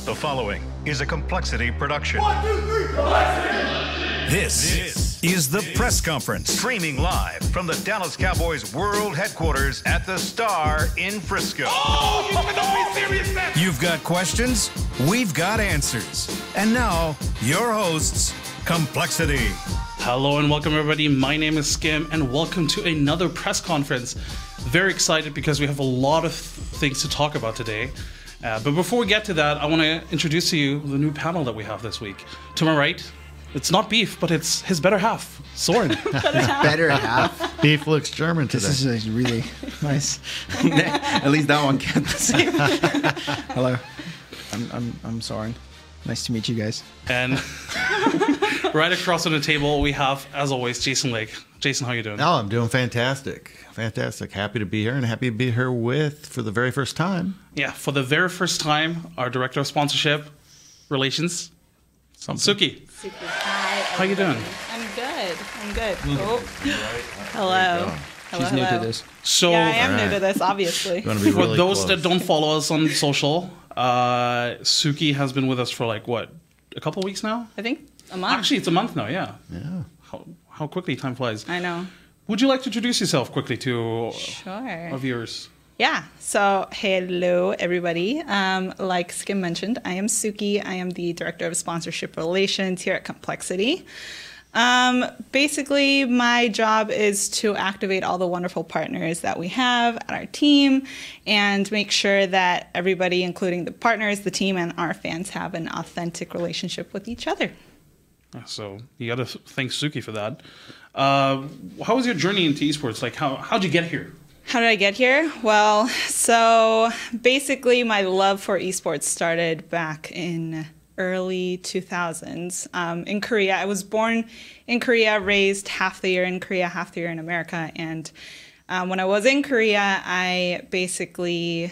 The following is a compLexity production. 1, 2, 3, compLexity! This is the press conference, streaming live from the Dallas Cowboys World Headquarters at the Star in Frisco. Oh, you don't know me serious now. You've got questions, we've got answers. And now, your hosts, compLexity. Hello and welcome everybody. My name is Skim and welcome to another press conference. Very excited because we have a lot of things to talk about today. But before we get to that, I want to introduce to you the new panel that we have this week. To my right, it's not Beef, but it's his better half, Soren. Better half. Beef looks German today. This is really nice. At least that one can't say. Hello, I'm Soren. Nice to meet you guys. And right across on the table, we have, as always, Jason Lake. Jason, how you doing? Oh, I'm doing fantastic. Fantastic. Happy to be here and happy to be here for the very first time. Yeah, for the very first time, our Director of Sponsorship Relations, Suki. Hi. How you doing? I'm good. Oh. Hello. She's new to this. So, Yeah, I am new to this, obviously. Going to be for really those close. that don't follow us on social, Suki has been with us for like, what, a couple weeks now? I think a month. Actually, it's a month now, yeah. Yeah. How quickly time flies. I know. Would you like to introduce yourself quickly to Sure. our viewers? Yeah. So, hello, everybody. Like Skim mentioned, I am Suki. I am the Director of Sponsorship Relations here at compLexity. Basically, my job is to activate all the wonderful partners that we have at our team and make sure that everybody, including the partners, the team, and our fans have an authentic relationship with each other. So you got to thank Suki for that. How was your journey into esports? Like, how'd you get here? How did I get here? Well, so basically my love for esports started back in early 2000s in Korea. I was born in Korea, raised half the year in Korea, half the year in America. And when I was in Korea, I basically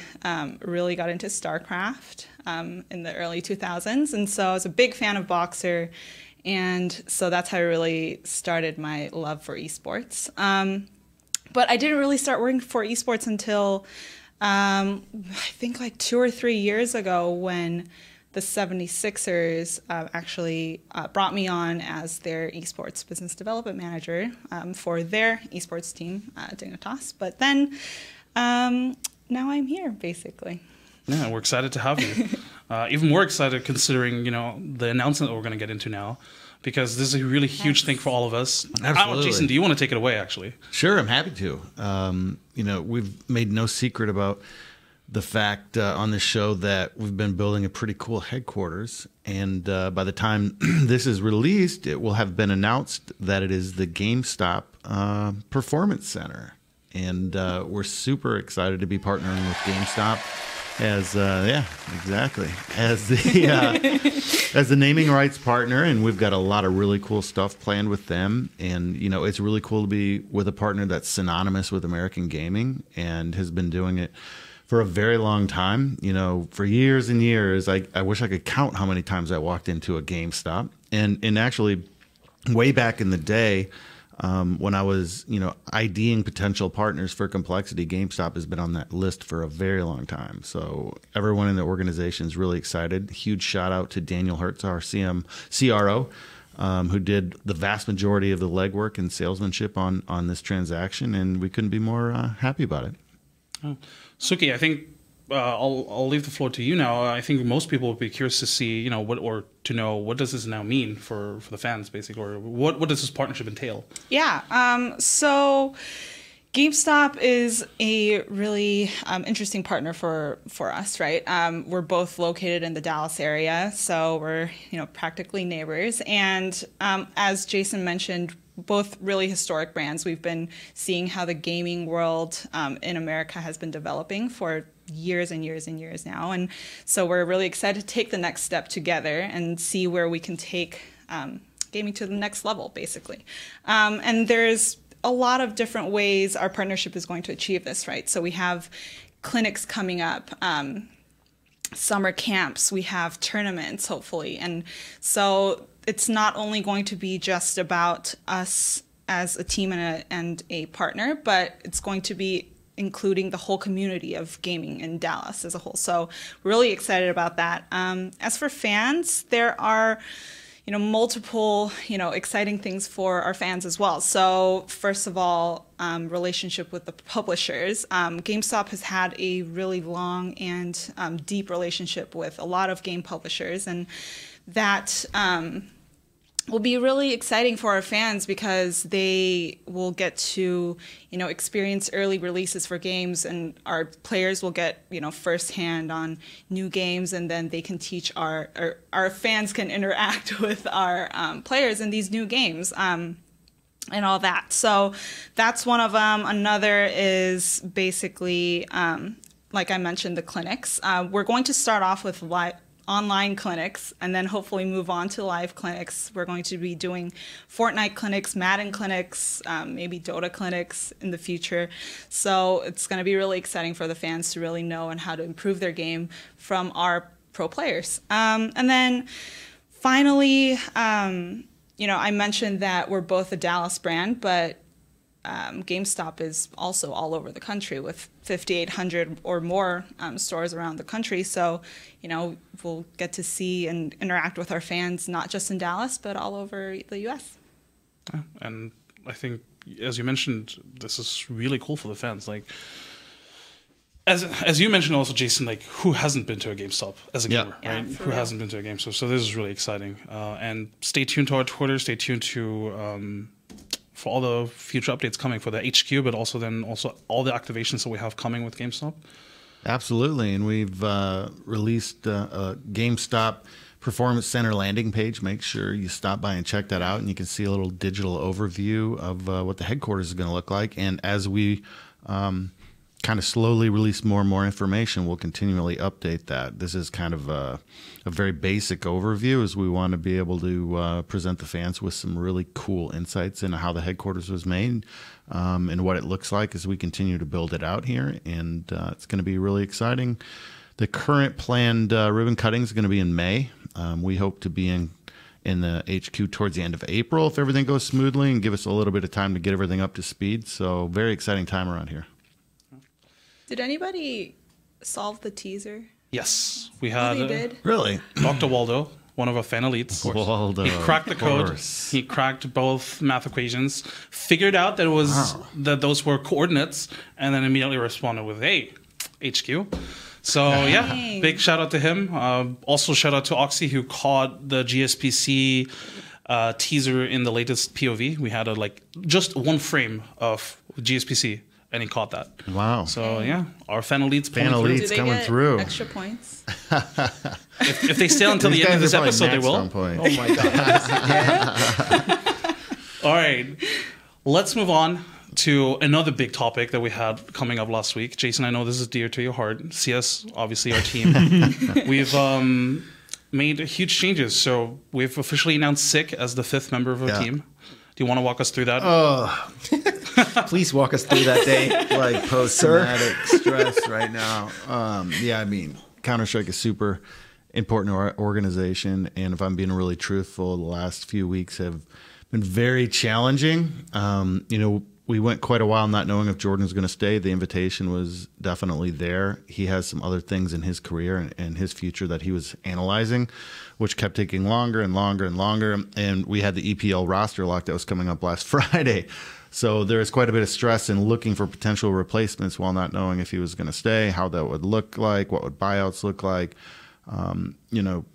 really got into StarCraft in the early 2000s. And so I was a big fan of Boxer. And so that's how I really started my love for esports. But I didn't really start working for esports until I think like 2 or 3 years ago when the 76ers actually brought me on as their esports business development manager for their esports team, Dignitas. But then now I'm here, basically. Yeah, we're excited to have you. Even more excited considering, the announcement that we're going to get into now, because this is a really huge thing for all of us. Absolutely. Jason, do you want to take it away, actually? Sure, I'm happy to. We've made no secret about the fact on this show that we've been building a pretty cool headquarters. And by the time this is released, it will have been announced that it is the GameStop Performance Center. And we're super excited to be partnering with GameStop as the naming rights partner, and we've got a lot of really cool stuff planned with them. And it's really cool to be with a partner that's synonymous with American gaming and has been doing it for a very long time. For years and years. I wish I could count how many times I walked into a GameStop, and actually way back in the day, when I was, IDing potential partners for compLexity, GameStop has been on that list for a very long time. So everyone in the organization is really excited. Huge shout out to Daniel Hertz, our CRO, who did the vast majority of the legwork and salesmanship on this transaction, and we couldn't be more happy about it. Oh. Suki, I think I'll leave the floor to you now. I think most people would be curious to see, what does this now mean for the fans, basically, or what does this partnership entail? Yeah. So GameStop is a really interesting partner for us, right? We're both located in the Dallas area, so we're practically neighbors. And as Jason mentioned, both really historic brands. We've been seeing how the gaming world in America has been developing for years and years and years now. And so we're really excited to take the next step together and see where we can take gaming to the next level, basically. And there's a lot of different ways our partnership is going to achieve this, right? So we have clinics coming up, summer camps, we have tournaments, hopefully. And so it's not only going to be just about us as a team and a partner, but it's going to be including the whole community of gaming in Dallas as a whole. So really excited about that. As for fans, there are multiple, exciting things for our fans as well. So first of all, relationship with the publishers. GameStop has had a really long and deep relationship with a lot of game publishers, and that will be really exciting for our fans because they will get to, experience early releases for games, and our players will get, firsthand on new games, and then they can teach our fans can interact with our players in these new games. And all that. So that's one of them. Another is basically, like I mentioned, the clinics. We're going to start off with online clinics and then hopefully move on to live clinics. We're going to be doing Fortnite clinics, Madden clinics, maybe Dota clinics in the future. So it's going to be really exciting for the fans to really know and how to improve their game from our pro players. And then finally, I mentioned that we're both a Dallas brand, but GameStop is also all over the country with 5,800 or more stores around the country. So, we'll get to see and interact with our fans, not just in Dallas, but all over the U.S. And I think, as you mentioned, this is really cool for the fans. Like, as you mentioned also, Jason, like, who hasn't been to a GameStop as a gamer, right? Who hasn't been to a GameStop? So this is really exciting. And stay tuned to our Twitter. Stay tuned to for all the future updates coming for the HQ, but also all the activations that we have coming with GameStop. Absolutely, and we've released a GameStop Performance Center landing page. Make sure you stop by and check that out, and you can see a little digital overview of what the headquarters is going to look like. And as we kind of slowly release more and more information, we'll continually update that. This is kind of a very basic overview, as we want to be able to present the fans with some really cool insights into how the headquarters was made and what it looks like as we continue to build it out here. And it's going to be really exciting. The current planned ribbon cutting is going to be in May. We hope to be in the HQ towards the end of April if everything goes smoothly, and give us a little bit of time to get everything up to speed. So very exciting time around here. Did anybody solve the teaser? Yes, we had. They did? Really? Dr. Waldo, one of our fan elites. Waldo, he cracked the code. He cracked both math equations, figured out that that those were coordinates, and then immediately responded with, "Hey, HQ." So yeah, big shout out to him. Also shout out to Oxy, who caught the GSPC teaser in the latest POV. We had just one frame of GSPC. And he caught that. Wow. So, yeah, our fan elites coming through. Extra points? if they stay until the end of this episode, they will. Oh, my God. All right. Let's move on to another big topic that we had coming up last week. Jason, I know this is dear to your heart. CS, obviously, our team. We've made huge changes. So we've officially announced Sick as the 5th member of our team. Do you want to walk us through that? Please walk us through that day. Like post-traumatic stress right now. Counter-Strike is super important to our organization. And if I'm being really truthful, the last few weeks have been very challenging. We went quite a while not knowing if Jordan was going to stay. The invitation was definitely there. He has some other things in his career and his future that he was analyzing, which kept taking longer and longer and longer. And we had the EPL roster lock that was coming up last Friday. So there is quite a bit of stress in looking for potential replacements while not knowing if he was going to stay, how that would look like, what would buyouts look like.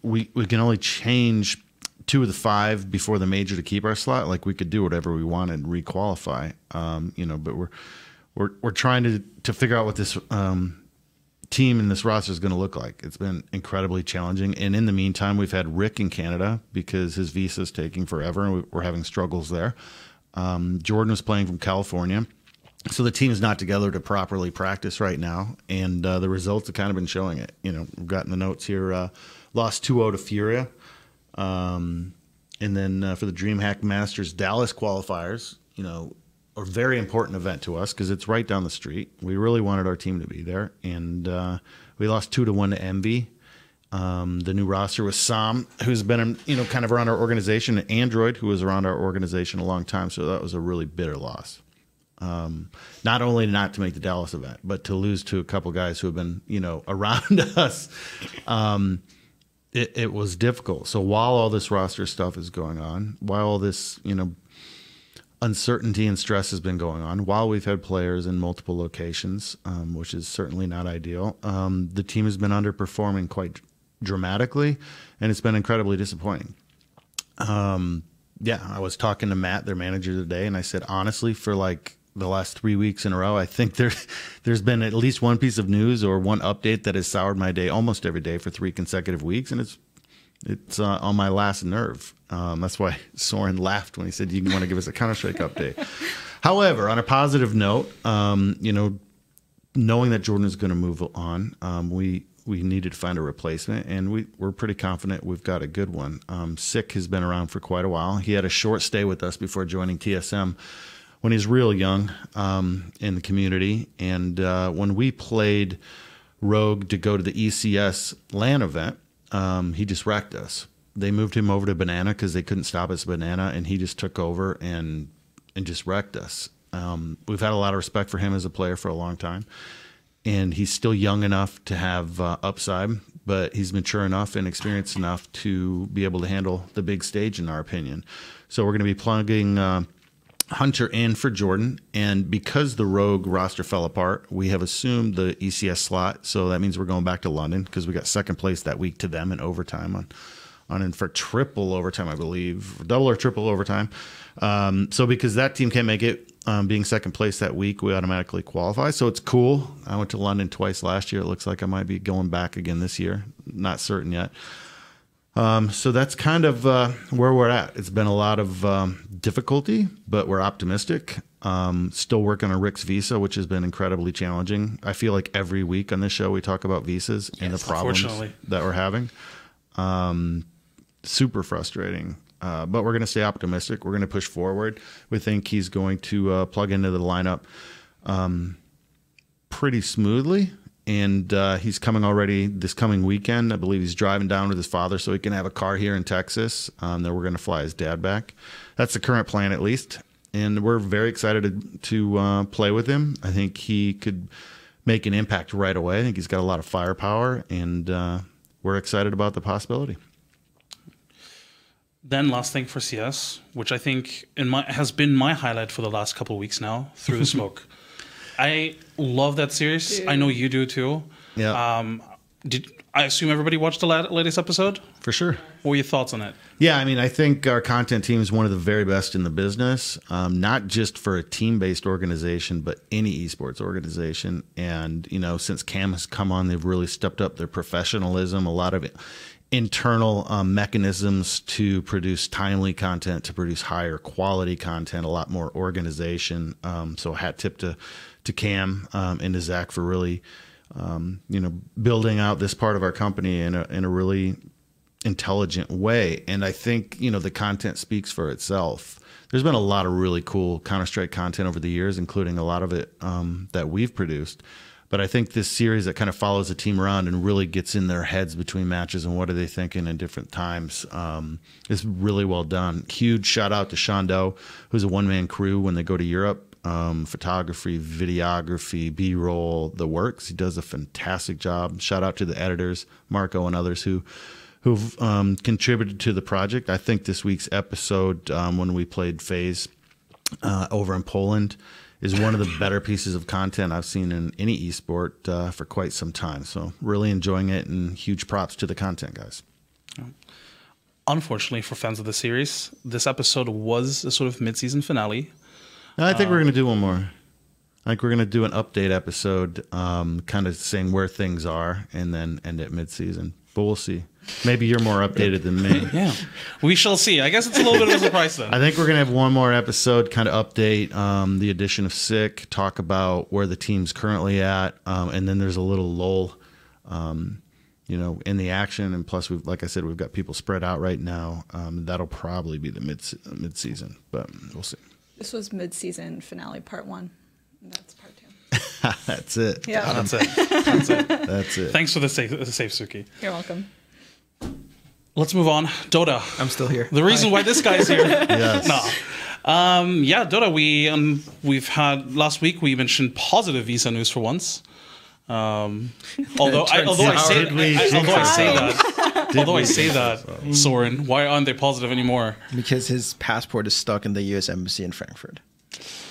We can only change 2 of the 5 before the major to keep our slot. Like, we could do whatever we wanted and requalify. But we're trying to figure out what this team and this roster is going to look like. It's been incredibly challenging. And in the meantime, we've had Rick in Canada because his visa is taking forever, and we're having struggles there. Jordan was playing from California. So the team is not together to properly practice right now, and the results have kind of been showing it. We've gotten the notes here. Lost 2-0 to Furia. And then for the DreamHack Masters Dallas qualifiers, a very important event to us because it's right down the street. We really wanted our team to be there, and we lost 2-1 to Envy. The new roster was Sam, who's been kind of around our organization, and Android, who was around our organization a long time. So that was a really bitter loss. Not only not to make the Dallas event, but to lose to a couple guys who have been, around us. It was difficult. So while all this roster stuff is going on, while all this, uncertainty and stress has been going on, while we've had players in multiple locations, which is certainly not ideal, the team has been underperforming quite dramatically, and it's been incredibly disappointing. I was talking to Matt, their manager, today, and I said, honestly, for like the last 3 weeks in a row, I think there's been at least one piece of news or one update that has soured my day almost every day for 3 consecutive weeks, and it's on my last nerve. That's why Soren laughed when he said, "You want to give us a Counter-Strike update?" However, on a positive note, knowing that Jordan is going to move on, we needed to find a replacement, and we're pretty confident we've got a good one. Sick has been around for quite a while. He had a short stay with us before joining TSM when he was real young in the community. And when we played Rogue to go to the ECS LAN event, he just wrecked us. They moved him over to Banana because they couldn't stop us Banana, and he just took over and just wrecked us. We've had a lot of respect for him as a player for a long time, and he's still young enough to have upside, but he's mature enough and experienced enough to be able to handle the big stage, in our opinion. So we're going to be plugging Hunter in for Jordan, and because the Rogue roster fell apart, we have assumed the ECS slot, so that means we're going back to London because we got second place that week to them in overtime on for triple overtime, I believe, double or triple overtime. So because that team can't make it, being second place that week, we automatically qualify. So it's cool. I went to London twice last year. It looks like I might be going back again this year. Not certain yet. So that's kind of where we're at. It's been a lot of difficulty, but we're optimistic. Still working on Rick's visa, which has been incredibly challenging. I feel like every week on this show we talk about visas and the problems that we're having. Super frustrating. But we're going to stay optimistic. We're going to push forward. We think he's going to plug into the lineup pretty smoothly. And he's coming already this coming weekend. I believe he's driving down with his father so he can have a car here in Texas. Then we're going to fly his dad back. That's the current plan, at least. And we're very excited to play with him. I think he could make an impact right away. I think he's got a lot of firepower, and we're excited about the possibility. Then last thing for CS, which I think has been my highlight for the last couple of weeks now, Through the Smoke. I love that series. Dude. I know you do too. Yeah. I assume everybody watched the latest episode? For sure. What were your thoughts on it? Yeah, I mean, I think our content team is one of the very best in the business, not just for a team-based organization, but any esports organization. And, since Cam has come on, they've really stepped up their professionalism, a lot of internal mechanisms to produce timely content, to produce higher quality content, a lot more organization. So hat tip to Cam and to Zach for really, building out this part of our company in a really intelligent way. And I think, the content speaks for itself. There's been a lot of really cool Counter-Strike content over the years, including a lot of it that we've produced. But I think this series that kind of follows the team around and really gets in their heads between matches and what are they thinking in different times is really well done. Huge shout out to Sean Doe, who's a one-man crew when they go to Europe. Photography, videography, B-roll, the works. He does a fantastic job. Shout out to the editors, Marco and others who've contributed to the project. I think this week's episode when we played FaZe over in Poland is one of the better pieces of content I've seen in any esport for quite some time. So really enjoying it, and huge props to the content guys. Unfortunately for fans of the series, this episode was a sort of mid-season finale. I think we're going to do one more. I think we're going to do an update episode, kind of saying where things are, and then end at mid-season. But we'll see. Maybe you're more updated than me. Yeah, we shall see. I guess it's a little bit of a surprise then. I think we're going to have one more episode, kind of update the addition of Sick, talk about where the team's currently at, and then there's a little lull, in the action. And plus, like I said, we've got people spread out right now. That'll probably be the mid-season, but we'll see. This was mid-season finale part 1. That's part 2. That's it. Yeah, that's it. That's it. Thanks for the safe, Suki. You're welcome. Let's move on. Dota. I'm still here. The reason why this guy's here. Yes. Yeah, Dota. We've had last week. We mentioned positive visa news for once. Although I say that, Soren, why aren't they positive anymore? Because his passport is stuck in the U.S. Embassy in Frankfurt.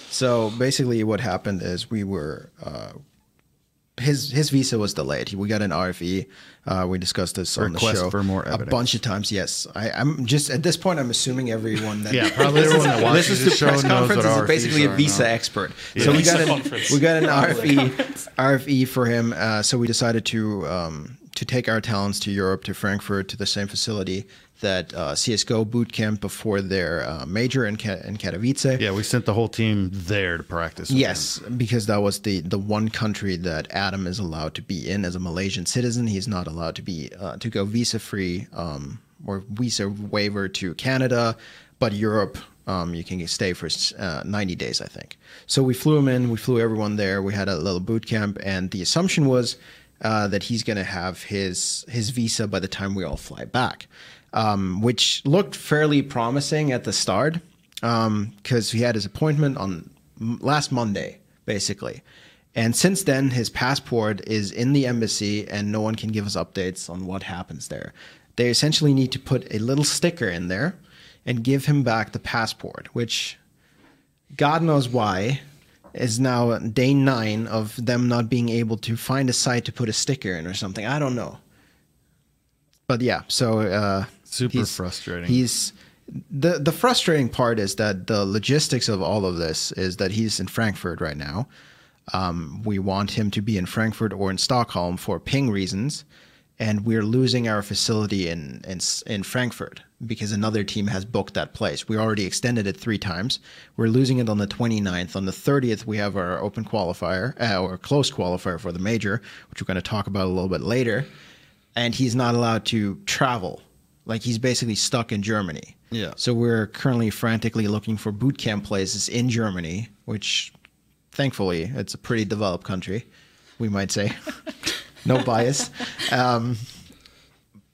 So basically, what happened is we were his visa was delayed. We got an RFE. We discussed this on the show for more a evidence. bunch of times. Yes, I'm just at this point. I'm assuming everyone that probably everyone that watches the the show press knows conference what is RFEs basically a are visa now. expert. Yeah. So Visa conference. we got an RFE for him. So we decided to take our talents to Europe, to Frankfurt, to the same facility that Csgo boot camp before their major in Katowice. Yeah, we sent the whole team there to practice. With Yes, because that was the one country that Adam is allowed to be in as a Malaysian citizen. He's not allowed to be to go visa free or visa waiver to Canada, but Europe you can stay for 90 days, I think. So we flew him in. We flew everyone there. We had a little boot camp, and the assumption was that he's going to have his visa by the time we all fly back, which looked fairly promising at the start because he had his appointment on last Monday, basically. And since then, his passport is in the embassy and no one can give us updates on what happens there. They essentially need to put a little sticker in there and give him back the passport, which God knows why is now day 9 of them not being able to find a site to put a sticker in or something. I don't know. But yeah, so Super frustrating. He's the frustrating part is that the logistics of all of this is that he's in Frankfurt right now. We want him to be in Frankfurt or in Stockholm for ping reasons, and we're losing our facility in Frankfurt because another team has booked that place. We already extended it 3 times. We're losing it on the 29th. On the 30th, we have our open qualifier or closed qualifier for the major, which we're going to talk about a little bit later. And he's not allowed to travel. Like, he's basically stuck in Germany. Yeah. So we're currently frantically looking for boot camp places in Germany, which thankfully it's a pretty developed country, we might say. No bias.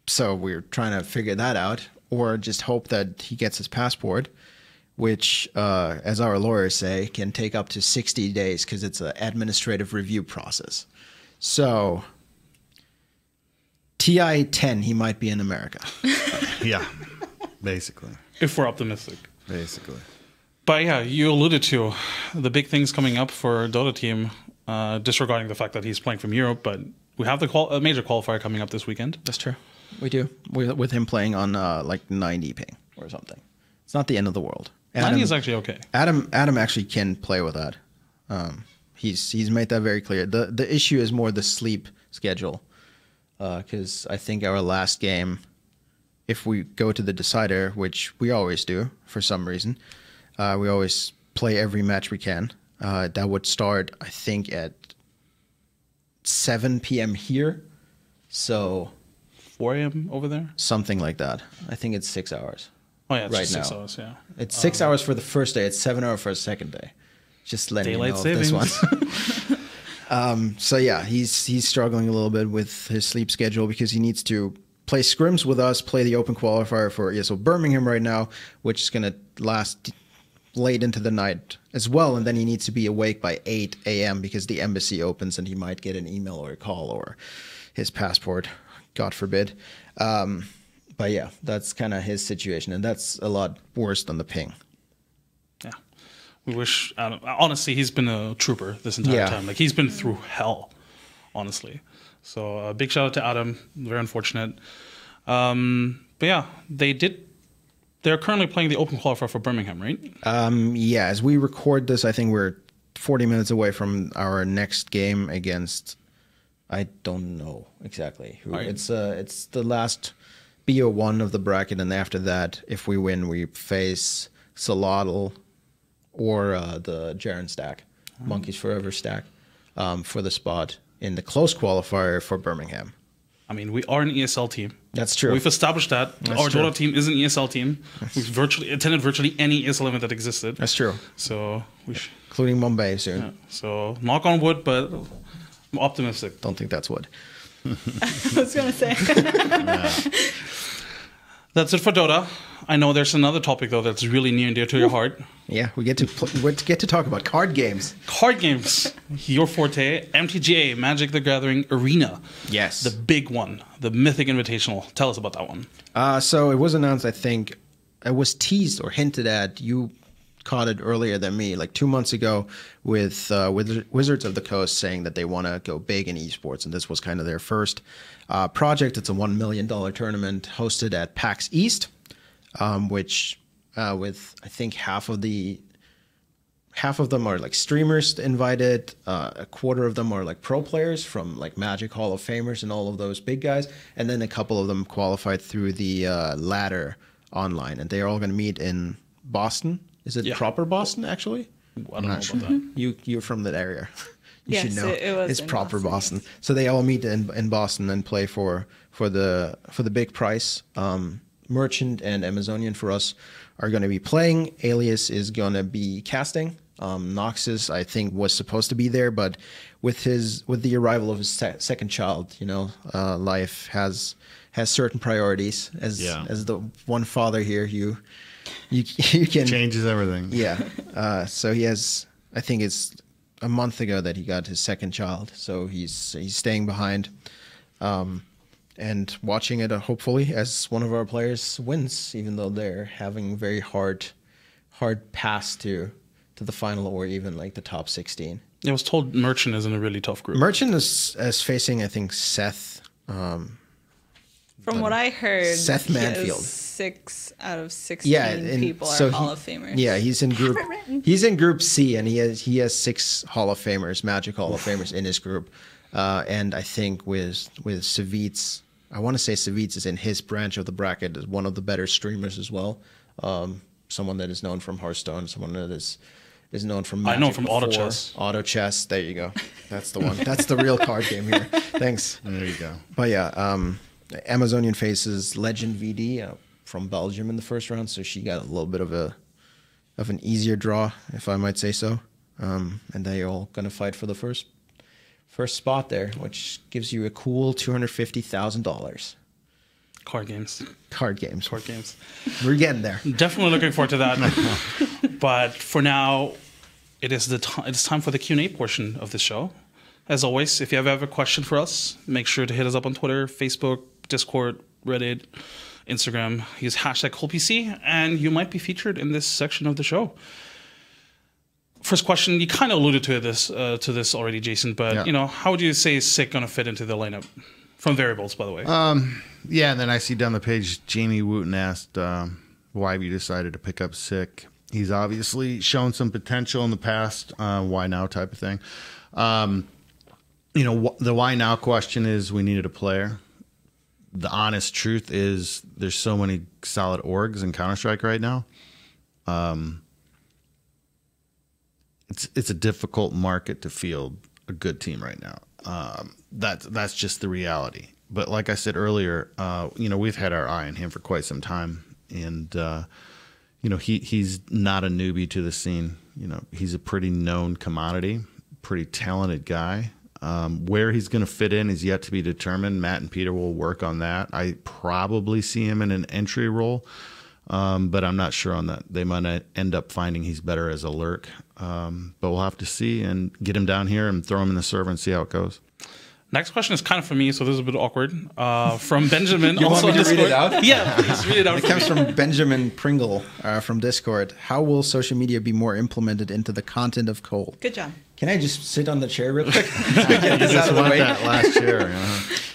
So we're trying to figure that out, or just hope that he gets his passport, which, as our lawyers say, can take up to 60 days because it's an administrative review process. So TI 10, he might be in America. Yeah, basically. If we're optimistic. Basically. But yeah, you alluded to the big things coming up for Dota team, disregarding the fact that he's playing from Europe, but we have the major qualifier coming up this weekend. That's true. We do. With him playing on like 90 ping or something. It's not the end of the world. 90 is actually okay. Adam actually can play with that. He's made that very clear. The issue is more the sleep schedule. Because I think our last game, if we go to the decider, which we always do for some reason, we always play every match we can. That would start, I think, at 7 p.m. here. So 4 a.m. over there? something like that. I think it's 6 hours. Oh, yeah, it's Right just 6 now. hours, yeah. It's 6 hours for the first day. It's 7 hours for the second day. Just letting you Daylight know of this one. savings. So yeah, he's struggling a little bit with his sleep schedule because he needs to play scrims with us, play the open qualifier for ESL Birmingham right now, which is going to last late into the night as well. And then he needs to be awake by 8 a.m. because the embassy opens and he might get an email or a call or his passport, God forbid. But yeah, that's kind of his situation. And that's a lot worse than the ping. Yeah. We wish, honestly, he's been a trooper this entire time. Like, he's been through hell, honestly. So a big shout out to Adam. Very unfortunate. But yeah, they're currently playing the open qualifier for Birmingham, right? Yeah, as we record this, I think we're 40 minutes away from our next game against, I don't know exactly who. Right. It's the last BO1 of the bracket, and after that, if we win, we face Solotl or the Jaren stack, Monkeys Forever stack, for the spot in the close qualifier for Birmingham. I mean, we are an ESL team. That's true. We've established that. That's Our true. Dota team is an ESL team. We've attended virtually any ESL event that existed. That's true. So Including Mumbai soon. yeah. So knock on wood, but I'm optimistic. Don't think that's wood. I was going to say. That's it for Dota. I know there's another topic though that's really near and dear to your heart. Yeah, we get to talk about card games. Card games, your forte. MTGA, Magic the Gathering Arena. Yes. The big one, the Mythic Invitational. Tell us about that one. So it was announced, I think, it was teased or hinted at. You caught it earlier than me, like 2 months ago, with Wizards of the Coast saying that they want to go big in esports, and this was kind of their first project. It's a $1 million tournament hosted at PAX East, which with I think half of them are like streamers invited, a quarter of them are like pro players from like Magic Hall of Famers and all of those big guys, and then a couple of them qualified through the ladder online, and they're all going to meet in Boston. Is it proper Boston actually? I don't know about that. You're from that area. You should Yes, know. it was it's in proper Boston, Boston. So they all meet in Boston and play for the big price. Merchant and Amazonian for us are going to be playing. Alias is going to be casting. Noxus, I think, was supposed to be there, but with the arrival of his second child, life has certain priorities. As the one father here, you can Changes everything. yeah. So he has. I think it's a month ago that he got his second child. So he's staying behind. And watching it, hopefully, as one of our players wins, even though they're having very hard pass to the final or even like the top 16. I was told Merchant is in a really tough group. Merchant is facing, I think, Seth. From what I heard, Seth Manfield. 6 out of 16 people are Hall of Famers. Yeah, he's in Group C, and he has 6 Hall of Famers, Magic Hall of Famers in his group. And I think with Savitz, I want to say Savitz is in his branch of the bracket, is one of the better streamers as well. Someone that is known from Hearthstone, someone that is known from Magic. I know from Auto Chess. Auto Chess, there you go. That's the one. That's the real card game here. Thanks. There you go. But yeah, Amazonian faces Legend VD from Belgium in the first round, so she got a little bit of an easier draw, if I might say so. And they're all gonna fight for the first spot there, which gives you a cool $250,000. Card games. Card games. We're getting there. Definitely looking forward to that. But for now, it's time for the Q&A portion of the show. As always, if you have a question for us, make sure to hit us up on Twitter, Facebook, Discord, Reddit, Instagram. Use #CoolPC, and you might be featured in this section of the show. First question, you kind of alluded to this already, Jason, but how would you say is Sick going to fit into the lineup? From Variables, by the way. Yeah, and then I see down the page, Jamie Wooten asked, why have you decided to pick up Sick? He's obviously shown some potential in the past. Why now type of thing. The why now question is we needed a player. The honest truth is there's so many solid orgs in Counter-Strike right now. It's a difficult market to field a good team right now. That's just the reality. But like I said earlier, we've had our eye on him for quite some time, and he's not a newbie to the scene. He's a pretty known commodity, pretty talented guy. Where he's going to fit in is yet to be determined. Matt and Peter will work on that. I probably see him in an entry role, but I'm not sure on that. They might end up finding he's better as a lurk, but we'll have to see and get him down here and throw him in the server and see how it goes. Next question is kind of for me, so this is a bit awkward. From Benjamin. You want me to read it out? Yeah, please read it out. It comes from Benjamin Pringle from Discord. How will social media be more implemented into the content of Cole? Good job. Can I just sit on the chair real quick? Get this out of the way. That last chair.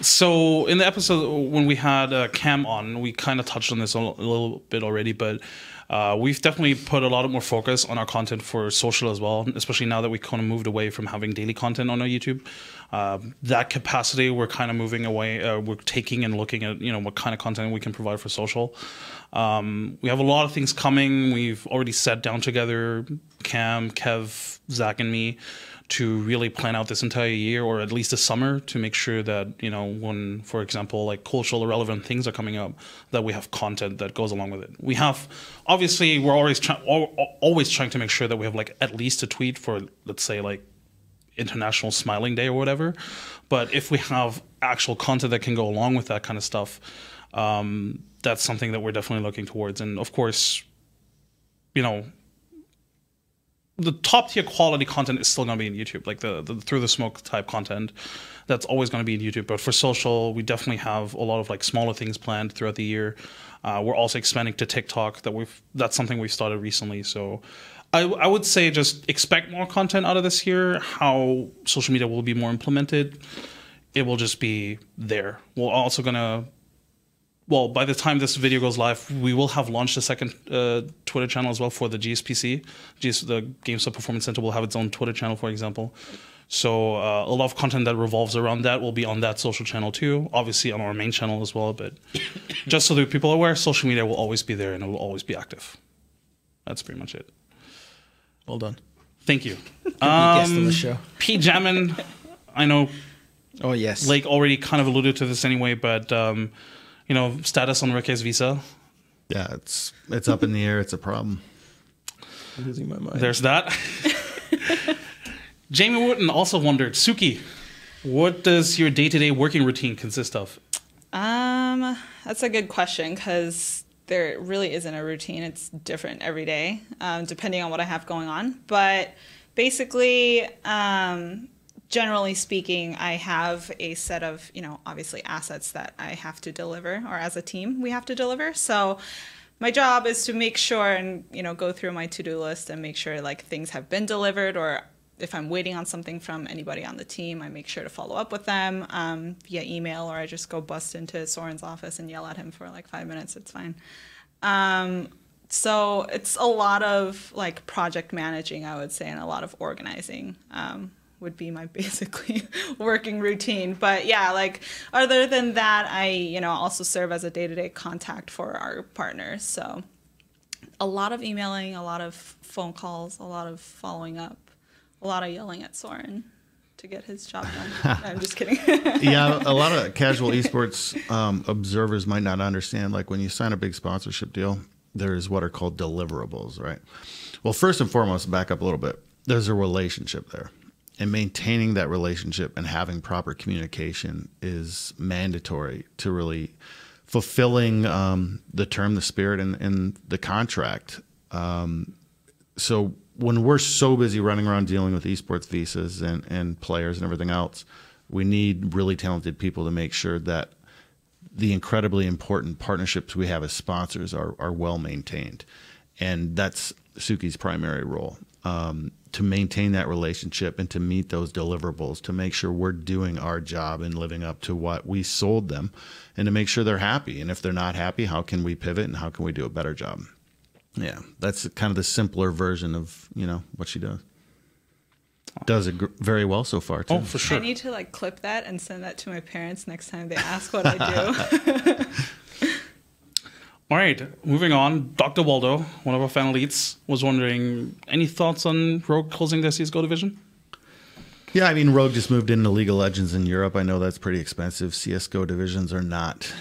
So in the episode when we had Cam on, we kind of touched on this a little bit already, but we've definitely put a lot more focus on our content for social as well, especially now that we kind of moved away from having daily content on our YouTube. That capacity, we're kind of moving away. We're taking and looking at what kind of content we can provide for social. We have a lot of things coming. We've already sat down together, Cam, Kev, Zach, and me, to really plan out this entire year, or at least the summer, to make sure that when, for example, like cultural relevant things are coming up, that we have content that goes along with it. We have, obviously, we're always trying to make sure that we have like at least a tweet for, let's say, like International Smiling Day or whatever. But if we have actual content that can go along with that kind of stuff, That's something that we're definitely looking towards. And of course, you know, the top tier quality content is still going to be in YouTube, like the through the smoke type content. That's always going to be in YouTube. But for social, we definitely have a lot of like smaller things planned throughout the year. We're also expanding to TikTok. That's something we've started recently. So I would say just expect more content out of this year. How social media will be more implemented, it will just be there. We're also going to, well, by the time this video goes live, we will have launched a second Twitter channel as well for the GSPC. The GameStop Performance Center will have its own Twitter channel, for example. So a lot of content that revolves around that will be on that social channel too. Obviously on our main channel as well. But just so that people are aware, social media will always be there and it will always be active. That's pretty much it. Well done. Thank you. Guest on the show. P. Jammin, I know. Oh yes. Blake already kind of alluded to this anyway, but you know, status on Ricky's visa. Yeah, it's up in the air. It's a problem. I'm losing my mind. There's that. Jamie Wooten also wondered, Suki, what does your day-to-day working routine consist of? That's a good question because there really isn't a routine. It's different every day, depending on what I have going on. But basically, generally speaking, I have a set of, you know, obviously assets that I have to deliver, or as a team we have to deliver. So my job is to make sure and, you know, go through my to-do list and make sure like things have been delivered, or if I'm waiting on something from anybody on the team, I make sure to follow up with them via email, or I just go bust into Soren's office and yell at him for like 5 minutes. It's fine. So it's a lot of like project managing, I would say, and a lot of organizing would be my basically working routine. But yeah, like other than that, I, you know, also serve as a day-to-day contact for our partners. So a lot of emailing, a lot of phone calls, a lot of following up, a lot of yelling at Soren to get his job done. I'm just kidding. Yeah, a lot of casual esports observers might not understand, like when you sign a big sponsorship deal, there's what are called deliverables, right? Well, first and foremost, back up a little bit, there's a relationship there. And maintaining that relationship and having proper communication is mandatory to really fulfilling the term, the spirit, and the contract. So when we're so busy running around dealing with esports visas and players and everything else, we need really talented people to make sure that the incredibly important partnerships we have as sponsors are well maintained. And that's Suki's primary role, to maintain that relationship and to meet those deliverables, to make sure we're doing our job and living up to what we sold them, and to make sure they're happy. And if they're not happy, how can we pivot and how can we do a better job? Yeah, that's kind of the simpler version of, you know, what she does. Does it very well so far, too. Oh, for sure. I need to like clip that and send that to my parents next time they ask what I do. All right, moving on. Dr. Waldo, one of our fan elites, was wondering, any thoughts on Rogue closing their Csgo division? Yeah, I mean, Rogue just moved into League of Legends in Europe. I know that's pretty expensive. CSGO divisions are not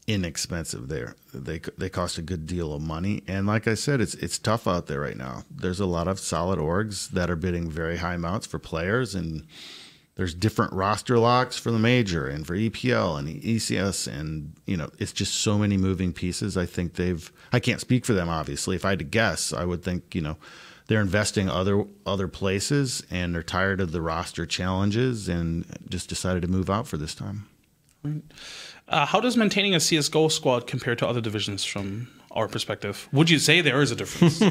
inexpensive there. They cost a good deal of money. And like I said, it's tough out there right now. There's a lot of solid orgs that are bidding very high amounts for players, and there's different roster locks for the major and for EPL and ECS, and you know, it's just so many moving pieces. I think I can't speak for them, obviously. If I had to guess, I would think, you know, they're investing other places and they're tired of the roster challenges and just decided to move out for this time. Right. How does maintaining a CSGO squad compare to other divisions from our perspective? Would you say there is a difference?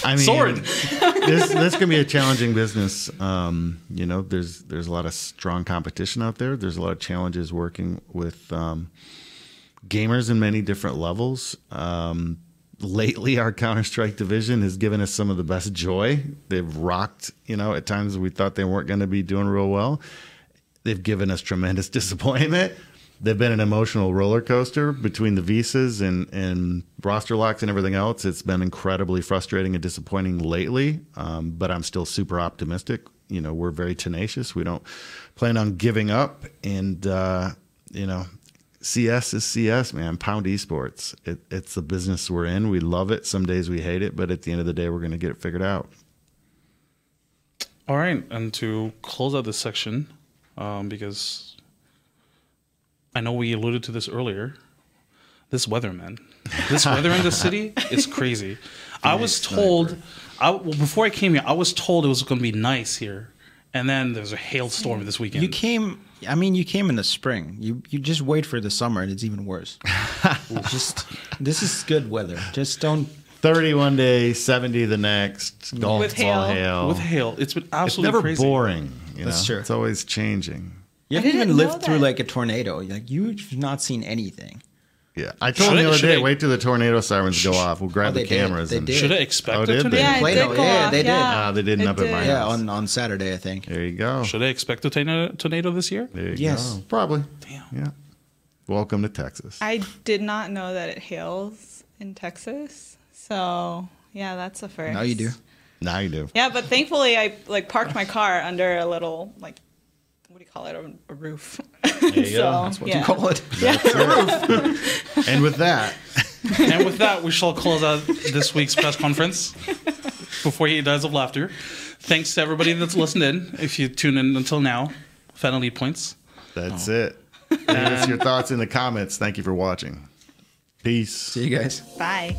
I mean, Sword. this can be a challenging business. You know, there's a lot of strong competition out there. There's a lot of challenges working with gamers in many different levels. Lately, our Counter-Strike division has given us some of the best joy. They've rocked, you know, at times we thought they weren't going to be doing real well. They've given us tremendous disappointment. They've been an emotional roller coaster between the visas and roster locks and everything else. It's been incredibly frustrating and disappointing lately, but I'm still super optimistic. You know, we're very tenacious. We don't plan on giving up. And, you know, CS is CS, man. Pound Esports. It's the business we're in. We love it. Some days we hate it, but at the end of the day, we're going to get it figured out. All right. And to close out this section, because I know we alluded to this earlier. This weather, man. This weather in the city is crazy. I was told, before I came here, I was told it was going to be nice here. And then there's a hailstorm this weekend. You came in the spring. You just wait for the summer and it's even worse. This is good weather. Just don't. 31 days, 70 the next. Golf With ball hail. hail. With hail. It's been It's absolutely never crazy. boring. That's true. It's always changing. You haven't didn't even know lived through that. like a tornado. Like you've not seen anything. Yeah, I told him the other should day, I- wait till the tornado sirens go off. We'll grab they the did. cameras. They and did. Should I expect Oh, a did tornado? they? Yeah, it Plano, did go yeah, off. they did. Yeah. They didn't It up at my did. Yeah, house. on Saturday, I think. There you go. Should I expect a tornado this year? There you Yes. go. Probably. Damn. Yeah. Welcome to Texas. I did not know that it hails in Texas. So, yeah, that's a first. Now you do. Now you do. Yeah, but thankfully I like parked my car under a little like what do you call it? A roof. There you go. That's what you call it. And with that, And with that, we shall close out this week's press conference before he dies of laughter. Thanks to everybody that's listened in. If you tune in until now, final lead points. that's it. Leave us your thoughts in the comments. Thank you for watching. Peace. See you guys. Bye.